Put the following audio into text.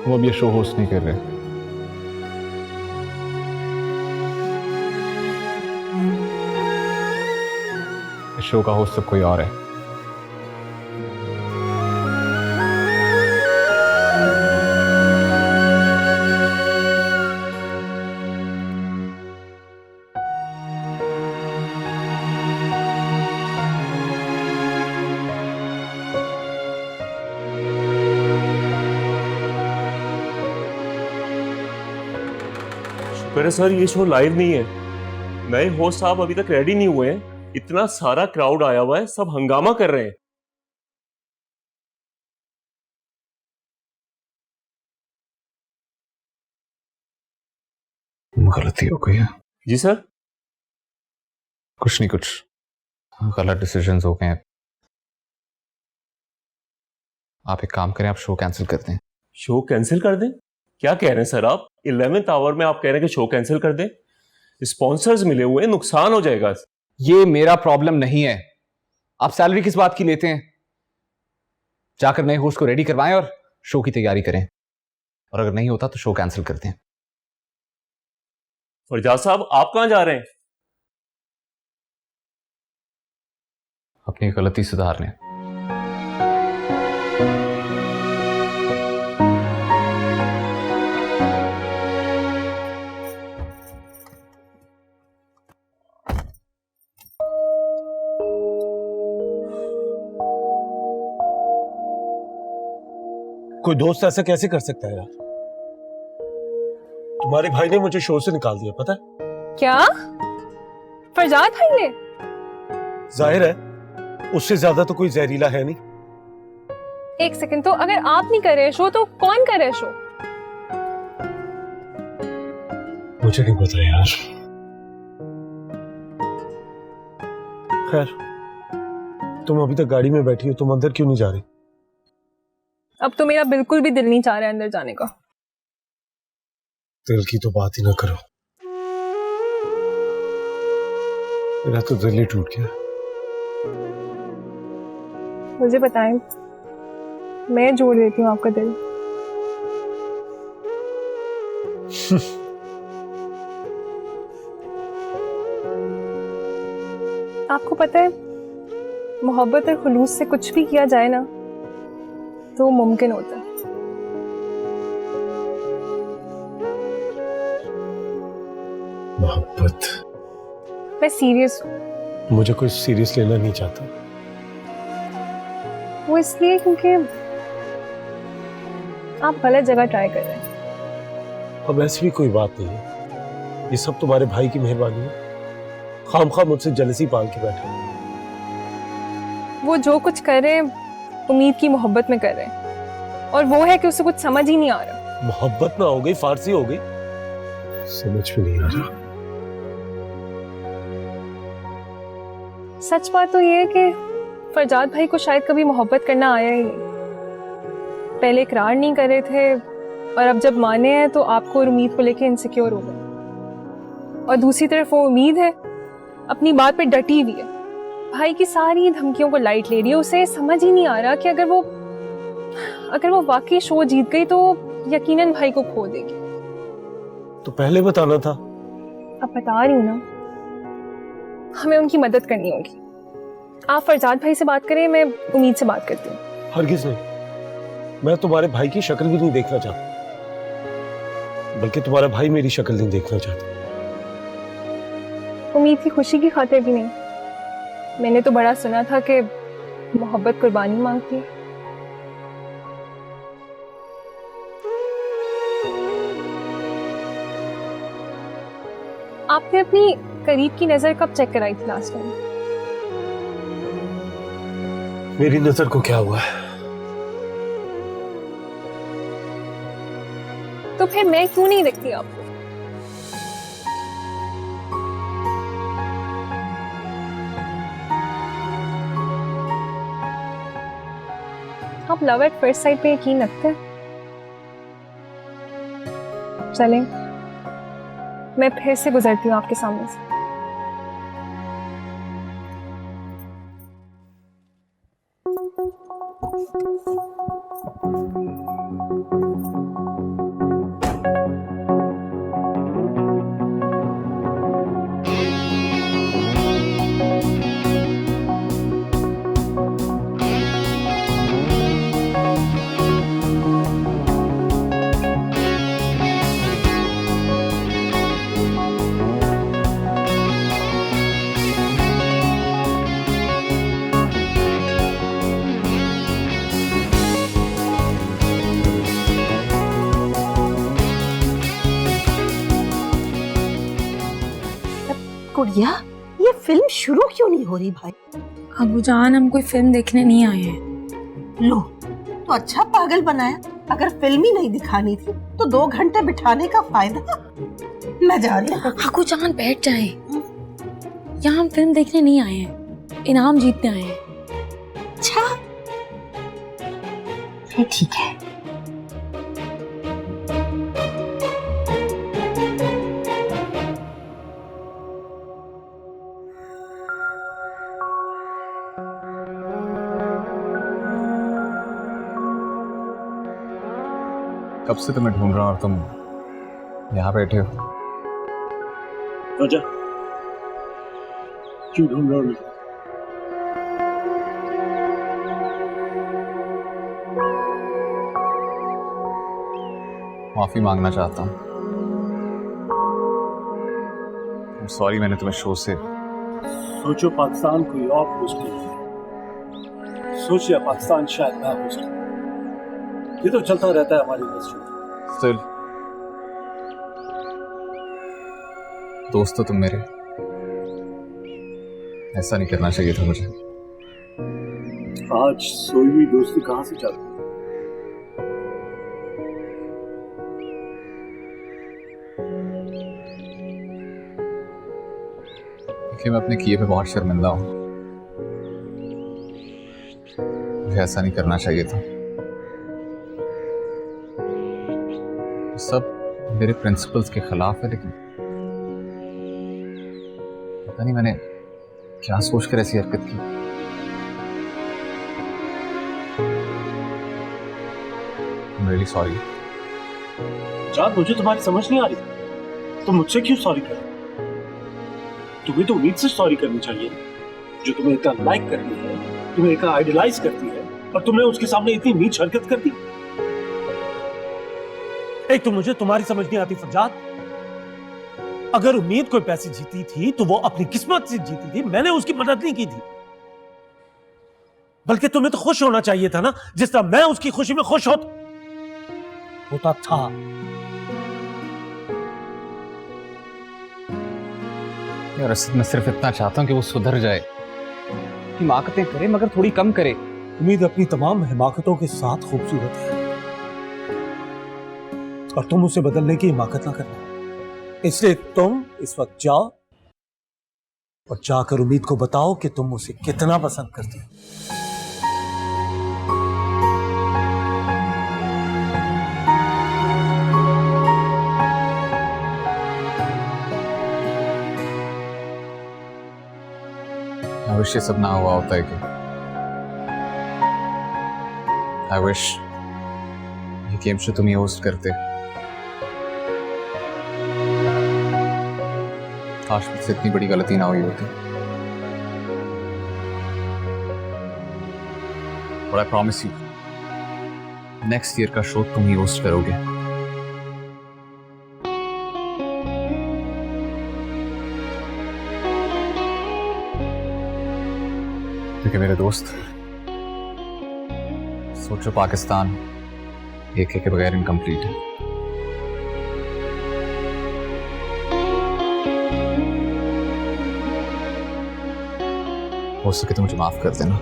वो अब ये शो होस्ट नहीं कर रहे। इस शो का होस्ट अब कोई और है। पर सर ये शो लाइव नहीं है, नए होस्ट साहब अभी तक रेडी नहीं हुए हैं। इतना सारा क्राउड आया हुआ है, सब हंगामा कर रहे हैं। गलती हो गई है। जी सर। कुछ नहीं, कुछ गलत डिसीजंस हो गए हैं। आप एक काम करें, आप शो कैंसिल कर दें। शो कैंसिल कर दें? क्या कह रहे हैं सर आप? 11th आवर में आप कह रहे हैं कि शो कैंसिल कर दें? स्पॉन्सर्स मिले हुए हैं, नुकसान हो जाएगा। ये मेरा प्रॉब्लम नहीं है। आप सैलरी किस बात की लेते हैं? जाकर नए होस्ट को रेडी करवाएं और शो की तैयारी करें, और अगर नहीं होता तो शो कैंसिल कर दें। फरजाद साहब, आप कहां जा रहे हैं? अपनी गलती सुधारने। कोई दोस्त ऐसा कैसे कर सकता है यार? तुम्हारे भाई ने मुझे शो से निकाल दिया, पता है? क्या? फरजाद भाई ने? जाहिर है, उससे ज्यादा तो कोई जहरीला है नहीं। एक सेकंड, तो अगर आप नहीं कर रहे शो तो कौन कर रहे शो? मुझे नहीं पता यार। खैर, तुम अभी तक गाड़ी में बैठी हो, तुम अंदर क्यों नहीं जा रही? अब तो मेरा बिल्कुल भी दिल नहीं चाह रहा है अंदर जाने का। दिल की तो बात ही ना करो, मेरा तो दिल ही टूट गया। मुझे बताएं, मैं जोड़ देती हूँ आपका दिल। आपको पता है, मोहब्बत और खुलूस से कुछ भी किया जाए ना तो मुमकिन होता है। मोहब्बत? मैं सीरियस हूँ। मुझे कोई सीरियस लेना नहीं चाहता। वो इसलिए क्योंकि आप गलत जगह ट्राई कर रहे हैं। अब ऐसी भी कोई बात नहीं है, ये सब तुम्हारे भाई की मेहरबानी है। खामखा मुझसे जेलसी पाल के बैठे। वो जो कुछ कर रहे हैं उम्मीद की मोहब्बत में कर रहे हैं, और वो है कि उसे कुछ समझ ही नहीं आ रहा। मोहब्बत ना हो गई, फारसी हो गई, समझ में नहीं आ रहा। सच बात तो ये है कि फरजाद भाई को शायद कभी मोहब्बत करना आया ही नहीं। पहले इकरार नहीं कर रहे थे, और अब जब माने हैं तो आपको और उम्मीद को लेके इनसिक्योर हो गए। और दूसरी तरफ वो उम्मीद है, अपनी बात पे डटी हुई है, भाई की सारी धमकियों को लाइट ले रही है। उसे समझ ही नहीं आ रहा कि अगर वो वाकई शो जीत गई तो यकीनन भाई को खो देगी। तो पहले बताना था। अब बता रही हूँ ना, हमें उनकी मदद करनी होगी। आप फरजाद भाई से बात करें, मैं उम्मीद से बात करती हूँ। हरगिज नहीं, मैं तुम्हारे भाई की शक्ल भी नहीं देखना चाहता, बल्कि तुम्हारा भाई मेरी शक्ल नहीं देखना चाहता। उम्मीद की खुशी की खातिर भी नहीं। मैंने तो बड़ा सुना था कि मोहब्बत कुर्बानी मांगती है। आपने अपनी करीब की नजर कब चेक कराई थी लास्ट टाइम? मेरी नजर को क्या हुआ है? तो फिर मैं क्यों नहीं दिखती आपको? आप लव एट फर्स्ट साइट पे यकीन रखते हैं? चलें, मैं फिर से गुजरती हूँ आपके सामने से। गुड़िया, ये फिल्म शुरू क्यों नहीं हो रही भाई? अबूजान, हम कोई फिल्म देखने नहीं आए हैं। लो, तो अच्छा पागल बनाया। अगर फिल्म ही नहीं दिखानी थी तो 2 घंटे बिठाने का फायदा। मैं जा रही हूँ। अबूजान बैठ जाए, यहाँ हम फिल्म देखने नहीं आए हैं, इनाम जीतने आए हैं। अच्छा, फिर ठीक है। कब से तुम्हें ढूंढ रहा हूं और तुम यहाँ बैठे हो। राजा, क्यों ढूंढ रहा हूँ? माफी मांगना चाहता हूँ। सॉरी, मैंने तुम्हें शो से। सोचो पाकिस्तान कोई और होस्ट है, सोचिए पाकिस्तान शायद मैं होस्ट हूँ। ये तो चलता रहता है हमारी इंडस्ट्री में। स्टिल दोस्त हो तुम मेरे, ऐसा नहीं करना चाहिए था मुझे। आज सोई हुई दोस्ती कहाँ से चलती है? कि मैं अपने किए पे बहुत शर्मिंदा हूं। मुझे ऐसा नहीं करना चाहिए था। सब मेरे प्रिंसिपल्स के खिलाफ है, लेकिन पता नहीं मैंने क्या सोचकर ऐसी हरकत की। I'm really sorry। जान, मुझे तुम्हारी समझ नहीं आ रही। तुम मुझसे क्यों सॉरी कर रहे हो? तुम्हें तो उम्मीद से सॉरी करनी चाहिए, जो तुम्हें इतना लाइक करती है, तुम्हें इतना आइडलाइज करती है, और तुमने उसके सामने इतनी नीच हरकत कर दी। एक तो मुझे तुम्हारी समझ नहीं आती फरजाद। अगर उम्मीद कोई पैसे जीती थी तो वो अपनी किस्मत से जीती थी, मैंने उसकी मदद नहीं की थी। बल्कि तुम्हें तो खुश होना चाहिए था ना, जिस तरह मैं उसकी खुशी में खुश होता था। यार असद, मैं सिर्फ इतना चाहता हूं कि वो सुधर जाए, हिमाकतें करे मगर थोड़ी कम करे। उम्मीद अपनी तमाम हिमाकतों के साथ खूबसूरत है, और तुम उसे बदलने की हिमाकत ना करना। इसलिए तुम इस वक्त जाओ और जाकर उम्मीद को बताओ कि तुम उसे कितना पसंद करती हो। I wish ये सब ना हुआ होता है कि I wish ये गेम शो तुम ही होस्ट करते। काश मुझसे इतनी बड़ी गलती ना हुई होती। But I promise you, next year का शो तुम ही होस्ट करोगे। क्योंकि मेरे दोस्त, सोचो पाकिस्तान एक के बगैर इनकम्प्लीट है। हो सके तो मुझे माफ कर देना।